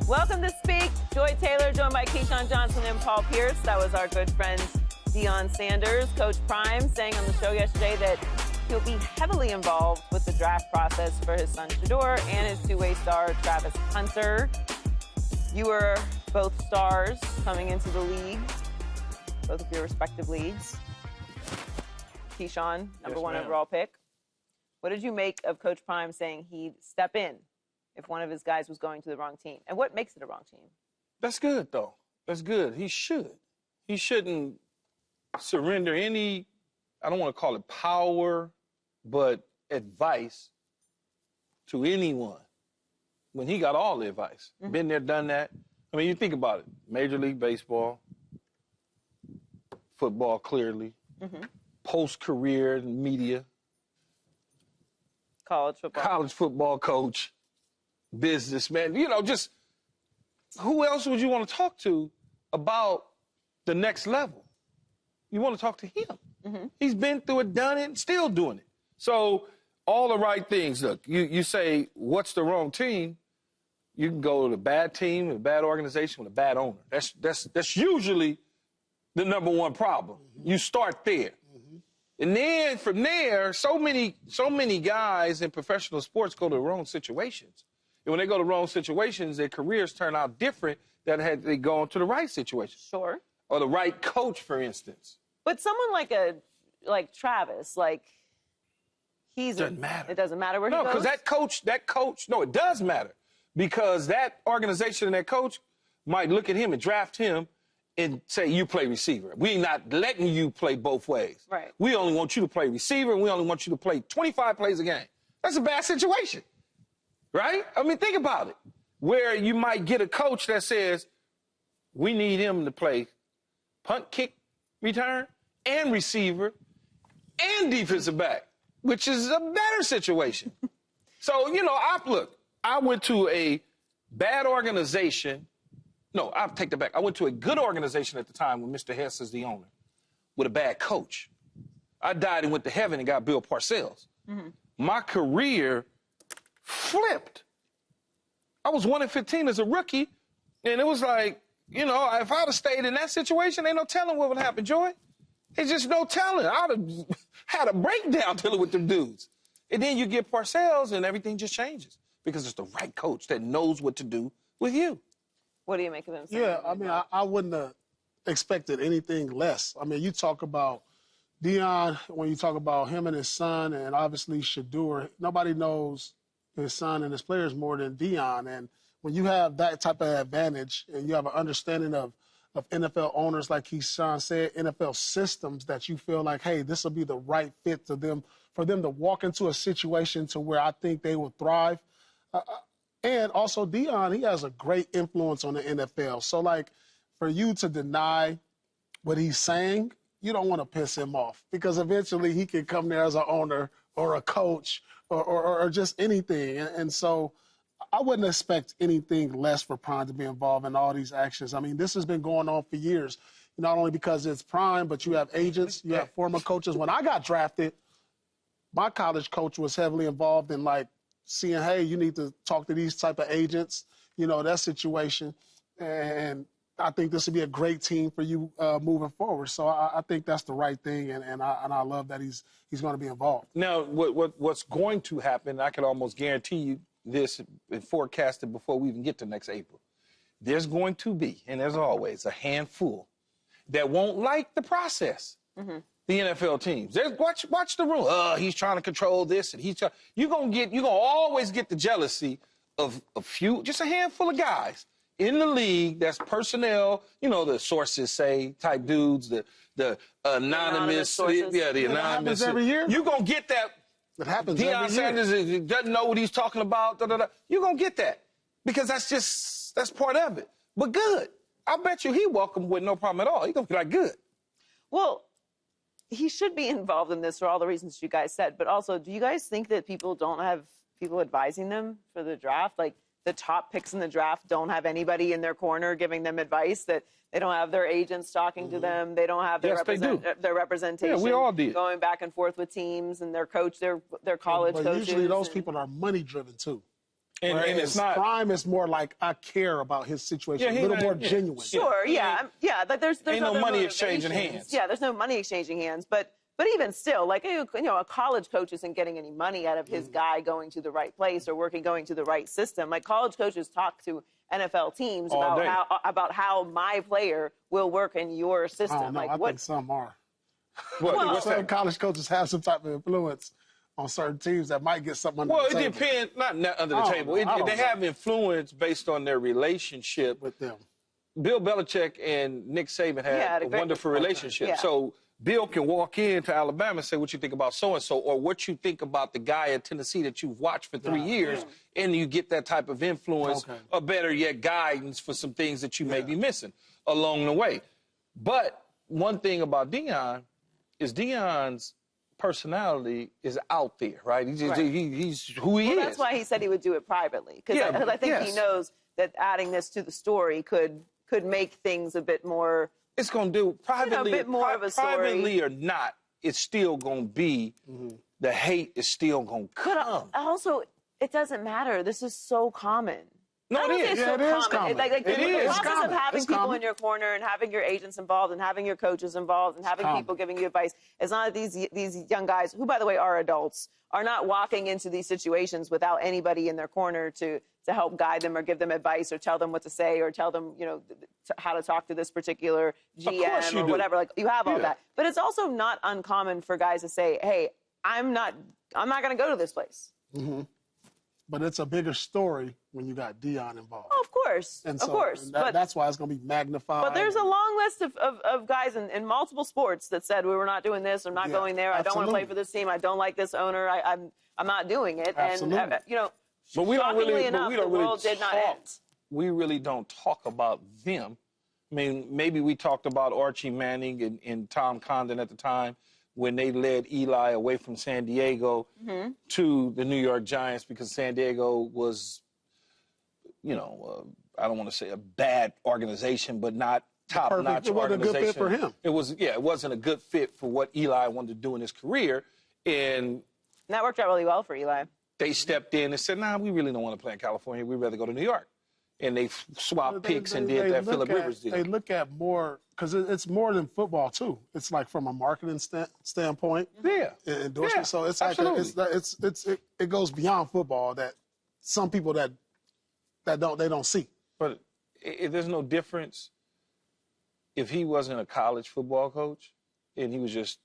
Welcome to Speak. Joy Taylor, joined by Keyshawn Johnson and Paul Pierce. That was our good friend Deion Sanders. Coach Prime saying on the show yesterday that he'll be heavily involved with the draft process for his son Shedeur and his two-way star Travis Hunter. You were both stars coming into the league, both of your respective leagues. Keyshawn, number one overall pick. What did you make of Coach Prime saying he'd step in if one of his guys was going to the wrong team? And what makes it a wrong team? That's good, though. That's good. He should. He shouldn't surrender any, I don't want to call it power, but advice to anyone when he got all the advice. Mm-hmm. Been there, done that. I mean, you think about it. Major League Baseball, football, clearly, post-career media, college football coach, businessman, you know, just who else would you want to talk to about the next level? You want to talk to him. Mm-hmm. He's been through it, done it, still doing it. So all the right things. Look, you say, what's the wrong team? You can go to a bad team, a bad organization with a bad owner. That's usually the number one problem. Mm-hmm. You start there. Mm-hmm. And then from there, so many guys in professional sports go to the wrong situations. And when they go to wrong situations, their careers turn out different than had they gone to the right situation. Sure. Or the right coach, for instance. But someone like Travis, doesn't matter. It doesn't matter where he goes? No, because that coach, no, it does matter. Because that organization and that coach might look at him and draft him and say, you play receiver. We're not letting you play both ways. Right. We only want you to play receiver, and we only want you to play 25 plays a game. That's a bad situation, right? I mean, think about it. Where you might get a coach that says, we need him to play punt, kick, return, and receiver, and defensive back, which is a better situation. So, you know, I went to a bad organization. No, I'll take that back. I went to a good organization at the time when Mr. Hess is the owner, with a bad coach. I died and went to heaven and got Bill Parcells. Mm-hmm. My career flipped. I was 1-15 as a rookie, and it was like, you know, if I'd have stayed in that situation, ain't no telling what would happen, Joy. It's just no telling. I'd have had a breakdown dealing with them dudes. And then you get Parcells, and everything just changes because it's the right coach that knows what to do with you. What do you make of him? Yeah, I mean, I wouldn't have expected anything less. I mean, you talk about Deion, when you talk about him and his son, and obviously Shedeur, nobody knows his son and his players more than Deion. And when you have that type of advantage and you have an understanding of NFL owners, like Keyshawn said, NFL systems, that you feel like, hey, this will be the right fit to them, for them to walk into a situation to where I think they will thrive. And also Deion, he has a great influence on the NFL. So, like, for you to deny what he's saying, you don't want to piss him off, because eventually he can come there as an owner or a coach or just anything. And so I wouldn't expect anything less for Prime to be involved in all these actions. I mean, this has been going on for years, not only because it's Prime, but you have agents, you have former coaches. When I got drafted, my college coach was heavily involved in, like, seeing, hey, you need to talk to these type of agents, you know, that situation. And I think this would be a great team for you moving forward. So I think that's the right thing, and I love that he's going to be involved. Now, what's going to happen, I can almost guarantee you this and forecast it before we even get to next April. There's going to be, and there's always, a handful that won't like the process. Mm-hmm. The NFL teams. Watch the room. He's trying to control this, and you're gonna always get the jealousy of a few, just a handful of guys in the league that's personnel, you know, the sources say type dudes, the anonymous sources. The anonymous. That happens every year. You're gonna get that. It happens Deion Sanders doesn't know what he's talking about. You're gonna get that, because that's part of it. But good. I bet you he welcomed with no problem at all. He's gonna be like, good. Well, he should be involved in this for all the reasons you guys said. But also, do you guys think that people don't have people advising them for the draft? Like, the top picks in the draft don't have anybody in their corner giving them advice, that they don't have their agents talking to them. They don't have their, their representation. Yeah, we all did. Going back and forth with teams and their coach, their college but coaches. Usually those people are money driven too. And it's not. Prime is more like, I care about his situation. Yeah, a little more genuine. Sure, yeah. Like there's ain't no other money exchanging motivations. hands. Yeah, there's no money exchanging hands. But even still, like, a college coach isn't getting any money out of his guy going to the right place or going to the right system. Like, college coaches talk to NFL teams about how my player will work in your system. I don't know. Like, I think some are. What's Some that? college coaches have some type of influence on certain teams that might get something under the table. Well, it depends. Not under the table. They have influence based on their relationship with them. Bill Belichick and Nick Saban had a wonderful relationship. Yeah. So Bill can walk into Alabama and say what you think about so-and-so or what you think about the guy at Tennessee that you've watched for 3 years, and you get that type of influence or better yet guidance for some things that you may be missing along the way. But one thing about Deion is Deion's personality is out there, right? He's who he is. That's why he said he would do it privately. Because I think he knows that adding this to the story could make things a bit more... It's going to do privately, a bit more of a story. Privately or not, it's still going to be, the hate is still going to come. But also, it doesn't matter. This is so common. No, it is. Yeah, it is common. The process common. of having It's people common. in your corner and having your agents involved and having your coaches involved and having people giving you advice. It's not that these young guys, who, by the way, are adults, are not walking into these situations without anybody in their corner to help guide them or give them advice or tell them what to say or tell them, how to talk to this particular GM or whatever. Like, you have all that. But it's also not uncommon for guys to say, hey, I'm not going to go to this place. But it's a bigger story when you got Deion involved. Oh, of course. And of course. That's why it's going to be magnified. But there's a long list of guys in multiple sports that said, we were not doing this, I'm not going there, I don't want to play for this team, I don't like this owner, I'm not doing it. Absolutely. And, But we don't shockingly really, enough, the world did not end. We really don't talk about them. I mean, maybe we talked about Archie Manning and Tom Condon at the time when they led Eli away from San Diego to the New York Giants because San Diego was, I don't want to say a bad organization, but not top-notch organization. It wasn't a good fit for him. It wasn't a good fit for what Eli wanted to do in his career. And that worked out really well for Eli. They stepped in and said, we really don't want to play in California. We'd rather go to New York. And they swapped picks and did that Phillip Rivers deal. They look at more, because it's more than football, too. It's like from a marketing standpoint. Yeah. Endorsement. Yeah, So it's absolutely. it goes beyond football that some people that don't see. But there's no difference if he wasn't a college football coach and he was just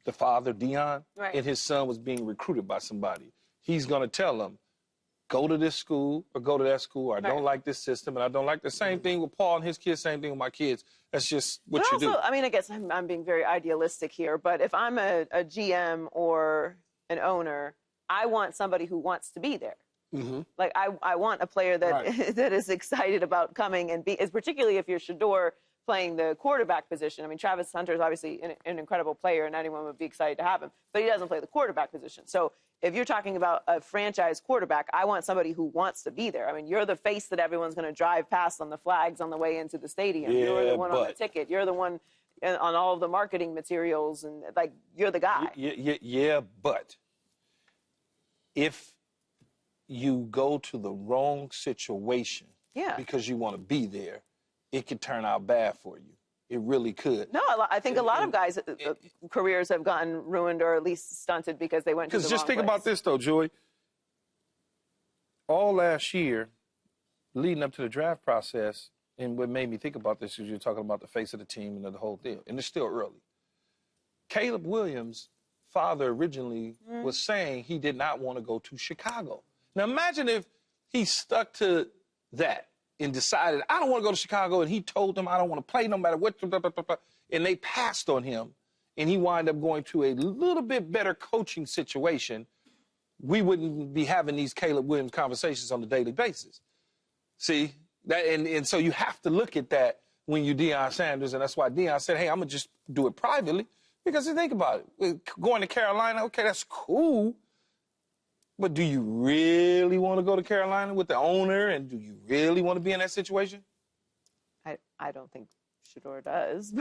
the father, Deion, and his son was being recruited by somebody. He's going to tell them, go to this school or go to that school, or I don't like this system and I don't like the same thing with Paul and his kids, same thing with my kids. That's just what you do. I mean, I guess I'm being very idealistic here, but if I'm a GM or an owner, I want somebody who wants to be there. Like, I want a player that that is excited about coming and particularly if you're Shedeur playing the quarterback position. I mean, Travis Hunter is obviously an incredible player and anyone would be excited to have him, but he doesn't play the quarterback position. So if you're talking about a franchise quarterback, I want somebody who wants to be there. I mean, you're the face that everyone's going to drive past on the flags on the way into the stadium. You're the one on the ticket. You're the one on all of the marketing materials, and, like, you're the guy. Yeah, but if you go to the wrong situation because you want to be there, it could turn out bad for you. It really could. No, I think a lot of guys' careers have gotten ruined or at least stunted because they went to the wrong Because just think place. about this, though, Joey. All last year, leading up to the draft process, and what made me think about this is you're talking about the face of the team and the whole deal, and it's still early. Caleb Williams' father originally was saying he did not want to go to Chicago. Now, imagine if he stuck to that and decided, I don't want to go to Chicago, and he told them, I don't want to play no matter what, and they passed on him, and he wound up going to a little bit better coaching situation, we wouldn't be having these Caleb Williams conversations on a daily basis. See? And so you have to look at that when you're Deion Sanders, and that's why Deion said, hey, I'm going to just do it privately, because think about it. Going to Carolina, okay, that's cool, but do you really want to go to Carolina with the owner, and do you really want to be in that situation? I don't think Shedeur does,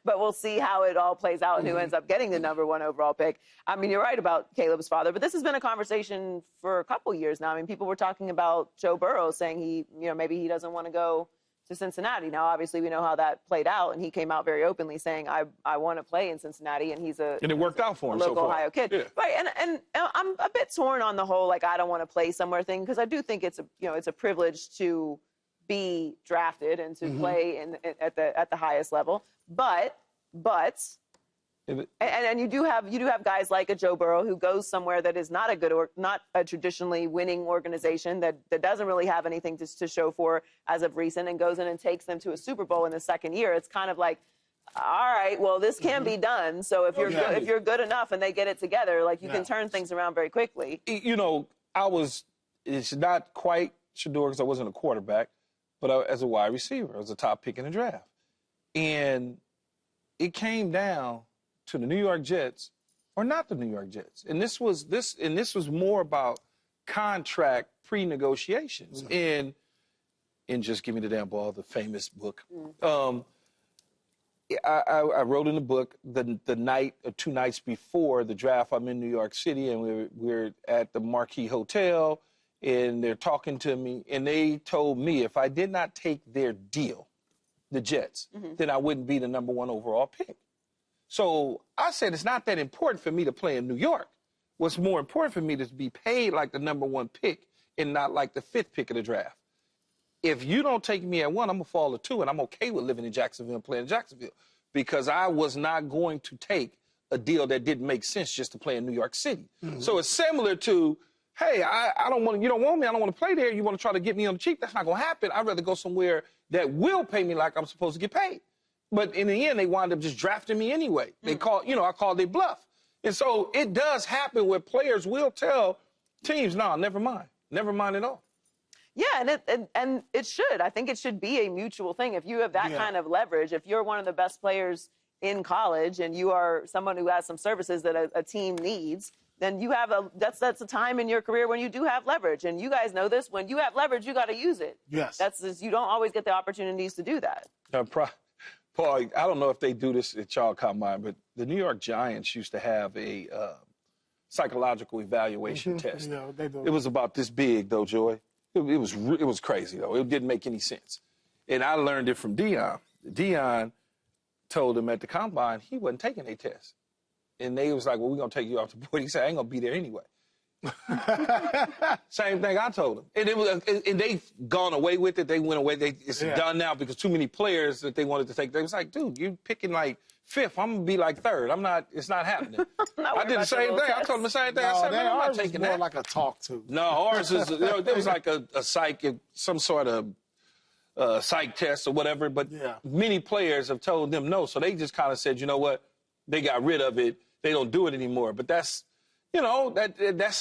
but we'll see how it all plays out and who ends up getting the #1 overall pick. I mean, you're right about Caleb's father, but this has been a conversation for a couple years now. I mean, people were talking about Joe Burrow saying maybe he doesn't want to go to Cincinnati. Now, obviously, we know how that played out, and he came out very openly saying, I want to play in Cincinnati, and he's and it worked out for him local so far. Ohio kid. Yeah. Right, and I'm a bit torn on the whole, I don't want to play somewhere thing, because I do think it's a privilege to be drafted and to play at the highest level. But you do have guys like a Joe Burrow who goes somewhere that is not a good or not a traditionally winning organization that doesn't really have anything to show for as of recent, and goes in and takes them to a Super Bowl in the second year. It's kind of like, all right, well, this can be done. So if you're good enough and they get it together, you can turn things around very quickly. It's not quite Shedeur because I wasn't a quarterback, but as a wide receiver, I was a top pick in the draft. And it came down to the New York Jets or not the New York Jets. And this was more about contract pre-negotiations. And Just Give Me the Damn Ball, the famous book. I wrote in the book the night or 2 nights before the draft. I'm in New York City, and we're at the Marquis Hotel, and they're talking to me, and they told me if I did not take their deal, the Jets, then I wouldn't be the #1 overall pick. So I said it's not that important for me to play in New York. What's more important for me is to be paid like the #1 pick and not like the 5th pick of the draft. If you don't take me at 1, I'm going to fall to 2, and I'm okay with living in Jacksonville and playing in Jacksonville, because I was not going to take a deal that didn't make sense just to play in New York City. So it's similar to, hey, I don't want, you don't want me, I don't want to play there, you want to try to get me on the cheap, that's not going to happen. I'd rather go somewhere that will pay me like I'm supposed to get paid. But in the end, they wound up just drafting me anyway. They called, I called their bluff. And so it does happen where players will tell teams, no, never mind at all. Yeah, and it should. I think it should be a mutual thing. If you have that kind of leverage, if you're one of the best players in college and you are someone who has some services that a team needs, then you have that's a time in your career when you do have leverage. And you guys know this. When you have leverage, you got to use it. Yes. You don't always get the opportunities to do that. Paul, I don't know if they do this at y'all combine, but the New York Giants used to have a psychological evaluation test. Yeah, they do. It was about this big, though, Joy. It was crazy, though. It didn't make any sense. And I learned it from Deion. Deion told him at the combine he wasn't taking a test. And they was like, well, we're going to take you off the board. He said, I ain't going to be there anyway. Same thing I told him. And they've gone away with it. They went away. It's done now because too many players that they wanted to take. They was like, dude, you're picking like 5th. I'm going to be like 3rd. It's not happening. I did the same thing. I told him the same thing. I said, man, I'm not taking that. More like a talk to. No, ours is, there was like a psych, some sort of psych test or whatever. But many players have told them no. So they just kind of said, you know what? They got rid of it. They don't do it anymore. But that's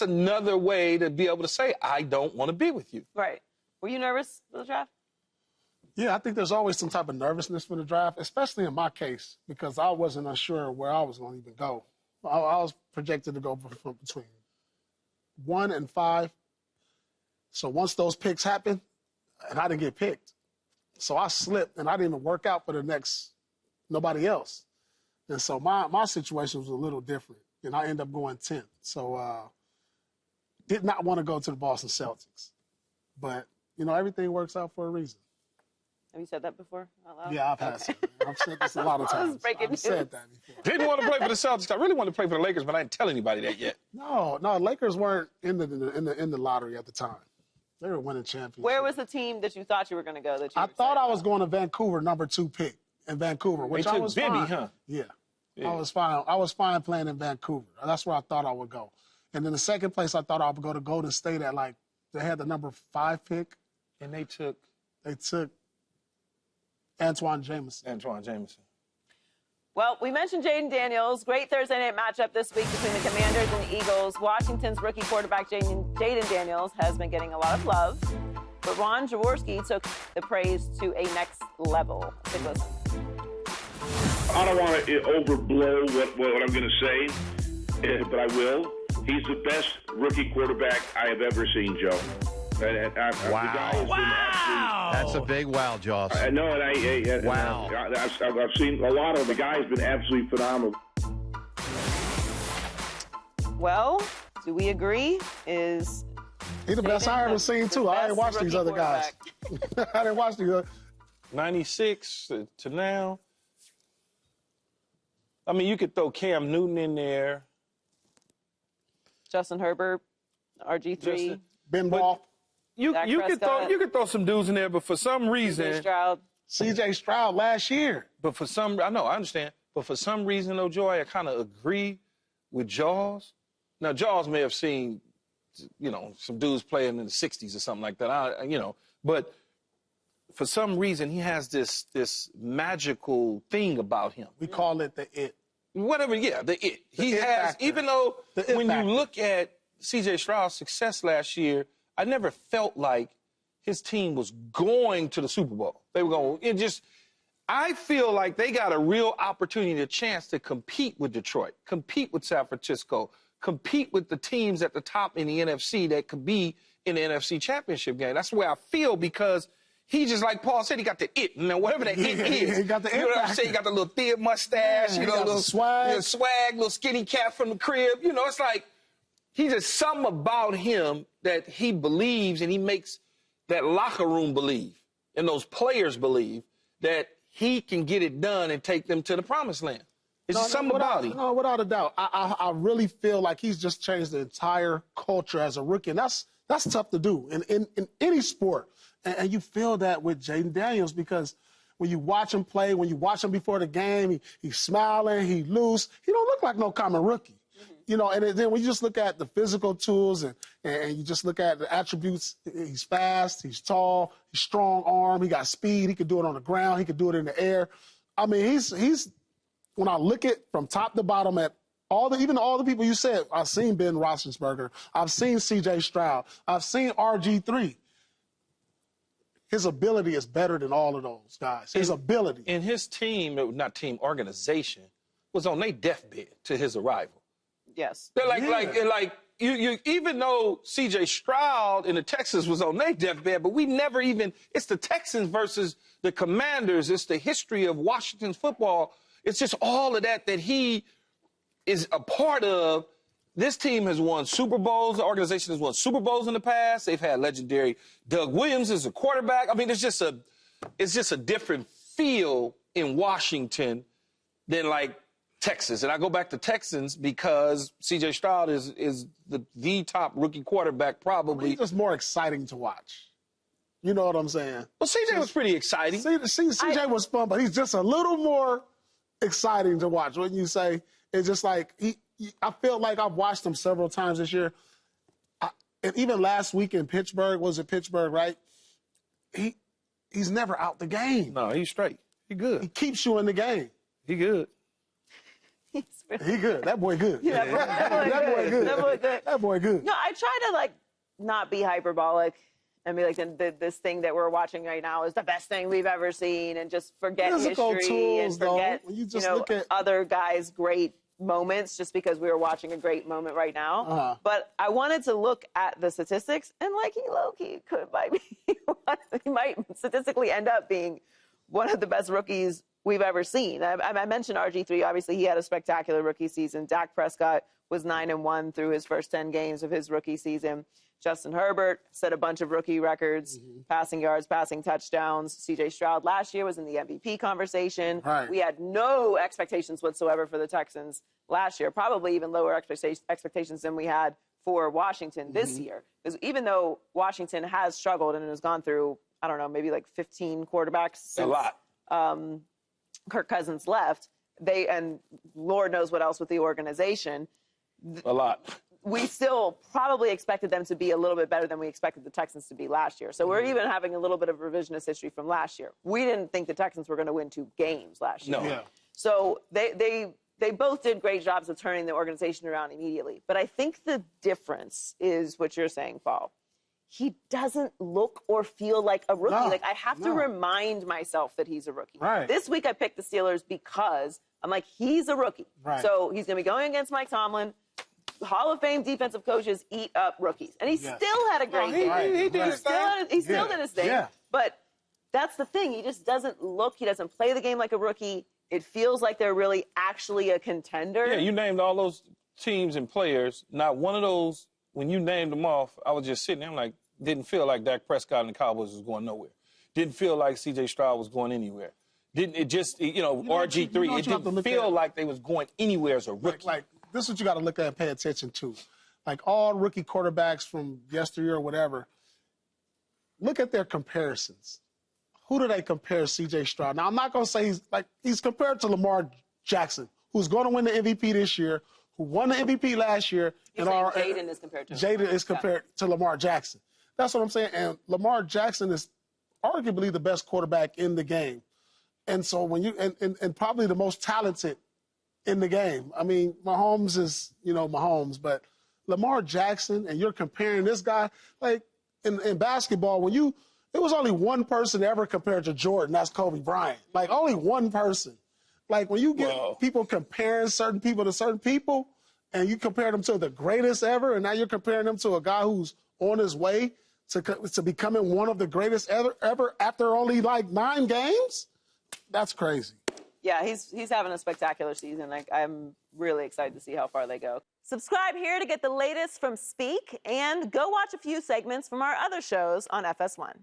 another way to be able to say, I don't want to be with you. Right. Were you nervous for the draft? Yeah, I think there's always some type of nervousness for the draft, especially in my case, because I wasn't unsure where I was going to even go. I was projected to go between 1 and 5. So once those picks happened, and I didn't get picked, so I slipped, and I didn't even work out for the next nobody else. And so my situation was a little different, and I ended up going 10th. So did not want to go to the Boston Celtics. But, everything works out for a reason. Have you said that before out loud? Yeah, I've said this a lot of times. I've said that before. Didn't want to play for the Celtics. I really wanted to play for the Lakers, but I didn't tell anybody that yet. No, Lakers weren't in the lottery at the time. They were winning championships. Where was the team that you thought you were going to go? I thought I was going to Vancouver, #2 pick in Vancouver, which I was fine. Huh? Yeah. I was fine. I was fine playing in Vancouver. That's where I thought I would go. And then the second place, I thought I would go to Golden State at they had the #5 pick. And they took Antoine Jameson. Well, we mentioned Jayden Daniels. Great Thursday night matchup this week between the Commanders and the Eagles. Washington's rookie quarterback Jayden Daniels has been getting a lot of love, but Ron Jaworski took the praise to a next level. Take a listen. I don't want to overblow what I'm going to say, but I will. He's the best rookie quarterback I have ever seen, Joe. And Wow. That's a big wow, Joss. I know, and Wow. I've seen a lot of the guys been absolutely phenomenal. Well, do we agree? Is He's the best I ever seen, too. I didn't watch these other guys. I didn't watch these other. 96 to now. I mean, you could throw Cam Newton in there. Justin Herbert, RG3, Ben Ball. You Dak could throw some dudes in there, but for some reason, Stroud. C.J. Stroud last year. but for some, I understand, but for some reason, though, Joy, I kind of agree with Jaws. Now, Jaws may have seen, some dudes playing in the 60s or something like that, but for some reason, he has this magical thing about him. We call it the it. Whatever, yeah, the it. He it has, factor. even though The it when factor. you look at C.J. Stroud's success last year, I never felt like his team was going to the Super Bowl. They were going, I feel like they got a real opportunity, a chance to compete with Detroit, compete with San Francisco, compete with the teams at the top in the NFC that could be in the NFC Championship game. That's the way I feel because he just, like Paul said, he got the it, whatever the it is. He got the it. You know what I'm saying? He got the little thin mustache, He got little the swag. little swag, little skinny cat from the crib. It's like he's just something about him that he believes, and he makes that locker room believe and those players believe that he can get it done and take them to the promised land. It's just something about him. No, without a doubt. I really feel like he's just changed the entire culture as a rookie, and that's tough to do in any sport. And you feel that with Jayden Daniels because when you watch him play, when you watch him before the game, he's smiling, he's loose. He don't look like no common rookie. And then when you just look at the physical tools and you just look at the attributes, he's fast, he's tall, he's strong arm, he got speed, he could do it on the ground, he could do it in the air. I mean, he's when I look at from top to bottom at even all the people you said, I've seen Ben Roethlisberger, I've seen C.J. Stroud, I've seen RG3. His ability is better than all of those guys. His ability. And his team, not team, organization, was on their deathbed to his arrival. Yes. They're you even though C.J. Stroud in the Texans was on their deathbed, but we never even, it's the Texans versus the Commanders. It's the history of Washington's football. It's just all of that he is a part of. This team has won Super Bowls. The organization has won Super Bowls in the past. They've had legendary Doug Williams as a quarterback. I mean, it's just a different feel in Washington than like Texas. And I go back to Texans because C.J. Stroud is the top rookie quarterback probably. He's just more exciting to watch. You know what I'm saying? Well, C.J. was pretty exciting. C.J. was fun, but he's just a little more exciting to watch. Wouldn't you say? It's just like I feel like I've watched him several times this year. And even last week in Pittsburgh, right? He's never out the game. No, he's straight. He good. He keeps you in the game. He good. He good. That boy good. Yeah, that boy good. That boy good. No, I try to not be hyperbolic and be like this thing that we're watching right now is the best thing we've ever seen, and just forget Physical history tools, and forget though, when you just look at other guys' great moments just because we were watching a great moment right now. But I wanted to look at the statistics, and he might statistically end up being one of the best rookies we've ever seen. I mentioned RG3. Obviously, he had a spectacular rookie season. Dak Prescott was 9-1 through his first 10 games of his rookie season. Justin Herbert set a bunch of rookie records, passing yards, passing touchdowns. C.J. Stroud last year was in the MVP conversation. Right. We had no expectations whatsoever for the Texans last year, probably even lower expectations than we had for Washington this year. Because even though Washington has struggled and has gone through, I don't know, maybe 15 quarterbacks since A lot. Kirk Cousins left, and Lord knows what else with the organization. A lot. We still probably expected them to be a little bit better than we expected the Texans to be last year. So we're even having a little bit of revisionist history from last year. We didn't think the Texans were going to win 2 games last year. No. Yeah. So they both did great jobs of turning the organization around immediately. But I think the difference is what you're saying, Paul. He doesn't look or feel like a rookie. No, I have to remind myself that he's a rookie. Right. This week I picked the Steelers because I'm like, he's a rookie. Right. So he's going to be going against Mike Tomlin. Hall of Fame defensive coaches eat up rookies. And he still had a great game. He did his thing. He still did his thing. Yeah. But that's the thing. He just doesn't he doesn't play the game like a rookie. It feels like they're really actually a contender. Yeah, you named all those teams and players. Not one of those, when you named them off, I was just sitting there, I'm like, didn't feel like Dak Prescott and the Cowboys was going nowhere. Didn't feel like C.J. Stroud was going anywhere. RG3, it didn't feel like they was going anywhere as a rookie. Like this is what you got to look at and pay attention to. Like all rookie quarterbacks from yesteryear or whatever, look at their comparisons. Who do they compare C.J. Stroud? Now, I'm not going to say he's compared to Lamar Jackson, who's going to win the MVP this year, who won the MVP last year. Jayden is compared to Jayden is compared to Lamar Jackson. That's what I'm saying. And Lamar Jackson is arguably the best quarterback in the game. And so when you and probably the most talented in the game. I mean, Mahomes is, Mahomes, but Lamar Jackson, and you're comparing this guy, like in basketball, it was only one person ever compared to Jordan, that's Kobe Bryant. Like only one person. Like when you get people comparing certain people to certain people, and you compare them to the greatest ever, and now you're comparing them to a guy who's on his way to becoming one of the greatest ever after only like 9 games, that's crazy. Yeah, he's having a spectacular season. I'm really excited to see how far they go. Subscribe here to get the latest from Speak, and go watch a few segments from our other shows on FS1.